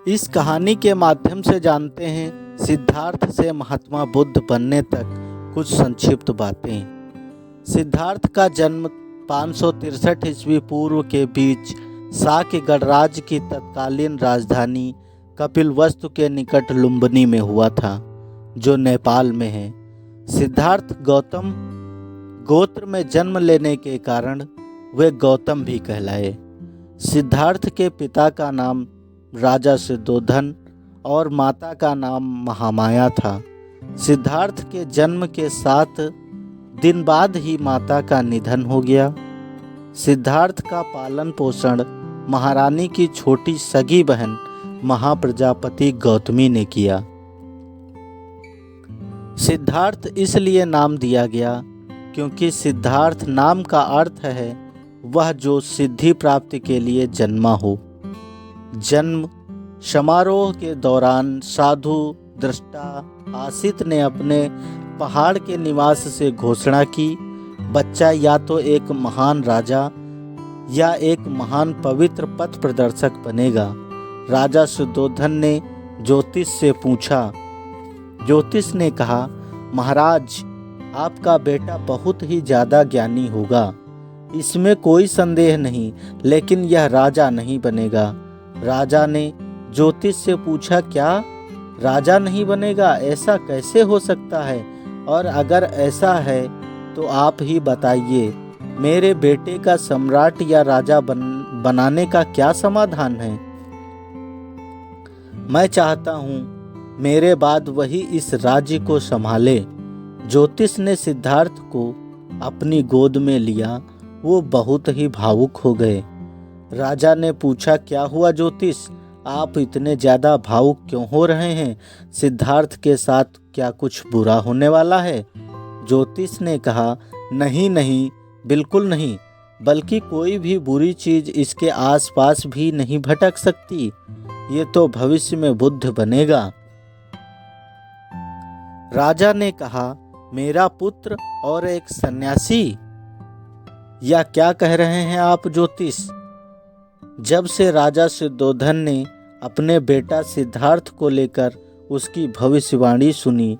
इस कहानी के माध्यम से जानते हैं सिद्धार्थ से महात्मा बुद्ध बनने तक कुछ संक्षिप्त बातें। सिद्धार्थ का जन्म 563 ईस्वी पूर्व के बीच शाक्य गणराज्य की तत्कालीन राजधानी कपिलवस्तु के निकट लुम्बिनी में हुआ था, जो नेपाल में है। सिद्धार्थ गौतम गोत्र में जन्म लेने के कारण वे गौतम भी कहलाए। सिद्धार्थ के पिता का नाम राजा सिद्धोधन और माता का नाम महामाया था। सिद्धार्थ के जन्म के 7 दिन बाद ही माता का निधन हो गया। सिद्धार्थ का पालन पोषण महारानी की छोटी सगी बहन महाप्रजापति गौतमी ने किया। सिद्धार्थ इसलिए नाम दिया गया क्योंकि सिद्धार्थ नाम का अर्थ है वह जो सिद्धि प्राप्ति के लिए जन्मा हो। जन्म समारोह के दौरान साधु दृष्टा आसित ने अपने पहाड़ के निवास से घोषणा की, बच्चा या तो एक महान राजा या एक महान पवित्र पथ प्रदर्शक बनेगा। राजा शुद्धोधन ने ज्योतिष से पूछा। ज्योतिष ने कहा, महाराज, आपका बेटा बहुत ही ज़्यादा ज्ञानी होगा, इसमें कोई संदेह नहीं, लेकिन यह राजा नहीं बनेगा। राजा ने ज्योतिष से पूछा, क्या राजा नहीं बनेगा? ऐसा कैसे हो सकता है? और अगर ऐसा है तो आप ही बताइए, मेरे बेटे का सम्राट या राजा बनाने का क्या समाधान है? मैं चाहता हूँ मेरे बाद वही इस राज्य को संभाले। ज्योतिष ने सिद्धार्थ को अपनी गोद में लिया। वो बहुत ही भावुक हो गए। राजा ने पूछा, क्या हुआ ज्योतिष, आप इतने ज़्यादा भावुक क्यों हो रहे हैं? सिद्धार्थ के साथ क्या कुछ बुरा होने वाला है? ज्योतिष ने कहा, नहीं नहीं, बिल्कुल नहीं, बल्कि कोई भी बुरी चीज़ इसके आसपास भी नहीं भटक सकती। ये तो भविष्य में बुद्ध बनेगा। राजा ने कहा, मेरा पुत्र और एक सन्यासी? या क्या कह रहे हैं आप ज्योतिष? जब से राजा सिद्धोधन ने अपने बेटा सिद्धार्थ को लेकर उसकी भविष्यवाणी सुनी,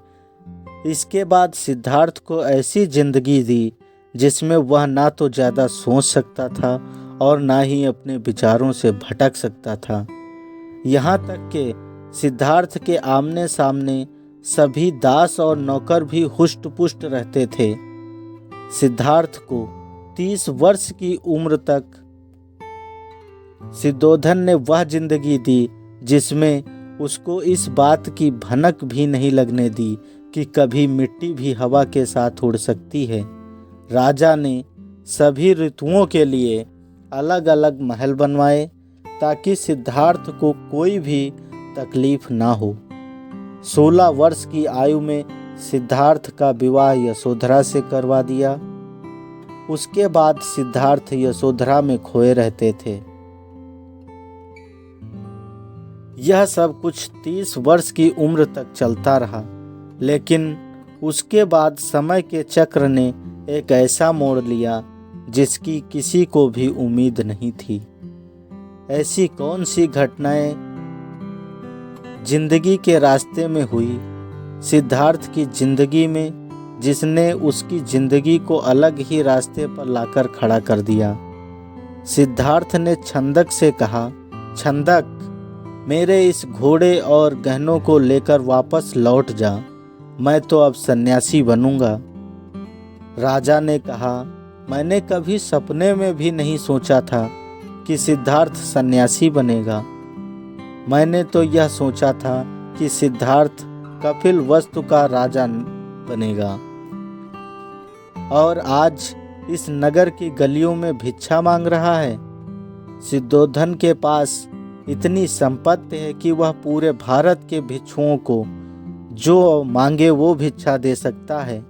इसके बाद सिद्धार्थ को ऐसी जिंदगी दी जिसमें वह ना तो ज़्यादा सोच सकता था और ना ही अपने विचारों से भटक सकता था। यहाँ तक कि सिद्धार्थ के आमने सामने सभी दास और नौकर भी हुष्ट पुष्ट रहते थे। सिद्धार्थ को 30 वर्ष की उम्र तक सिद्धोधन ने वह जिंदगी दी जिसमें उसको इस बात की भनक भी नहीं लगने दी कि कभी मिट्टी भी हवा के साथ उड़ सकती है। राजा ने सभी ऋतुओं के लिए अलग अलग महल बनवाए ताकि सिद्धार्थ को कोई भी तकलीफ ना हो। 16 वर्ष की आयु में सिद्धार्थ का विवाह यशोधरा से करवा दिया। उसके बाद सिद्धार्थ यशोधरा में खोए रहते थे। यह सब कुछ 30 वर्ष की उम्र तक चलता रहा, लेकिन उसके बाद समय के चक्र ने एक ऐसा मोड़ लिया जिसकी किसी को भी उम्मीद नहीं थी। ऐसी कौन सी घटनाएं जिंदगी के रास्ते में हुई सिद्धार्थ की जिंदगी में, जिसने उसकी जिंदगी को अलग ही रास्ते पर लाकर खड़ा कर दिया। सिद्धार्थ ने छंदक से कहा, छंदक, मेरे इस घोड़े और गहनों को लेकर वापस लौट जा, मैं तो अब सन्यासी बनूंगा। राजा ने कहा, मैंने कभी सपने में भी नहीं सोचा था कि सिद्धार्थ सन्यासी बनेगा। मैंने तो यह सोचा था कि सिद्धार्थ कपिलवस्तु का राजा बनेगा और आज इस नगर की गलियों में भिक्षा मांग रहा है। सिद्धोधन के पास इतनी संपत्ति है कि वह पूरे भारत के भिक्षुओं को जो मांगे वो भिक्षा दे सकता है।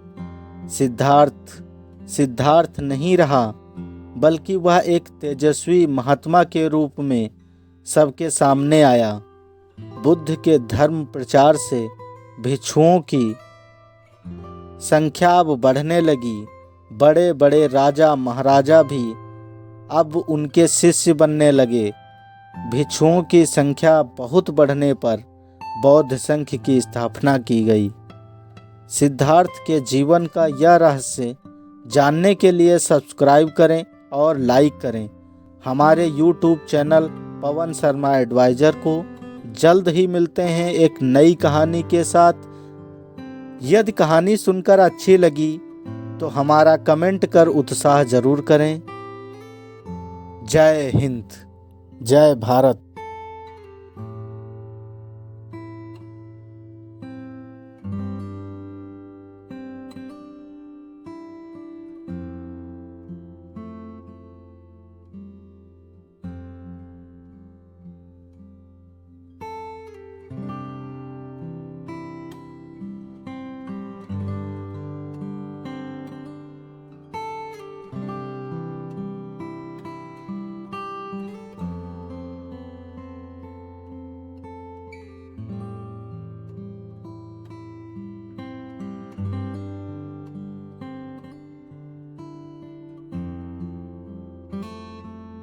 सिद्धार्थ नहीं रहा, बल्कि वह एक तेजस्वी महात्मा के रूप में सबके सामने आया। बुद्ध के धर्म प्रचार से भिक्षुओं की संख्या अब बढ़ने लगी। बड़े बड़े राजा महाराजा भी अब उनके शिष्य बनने लगे। भिक्षुओं की संख्या बहुत बढ़ने पर बौद्ध संघ की स्थापना की गई। सिद्धार्थ के जीवन का यह रहस्य जानने के लिए सब्सक्राइब करें और लाइक करें हमारे YouTube channel Pawan Sharma adviser को। जल्द ही मिलते हैं एक नई कहानी के साथ। यदि कहानी सुनकर अच्छी लगी तो हमारा कमेंट कर उत्साह जरूर करें। जय हिंद, जय भारत।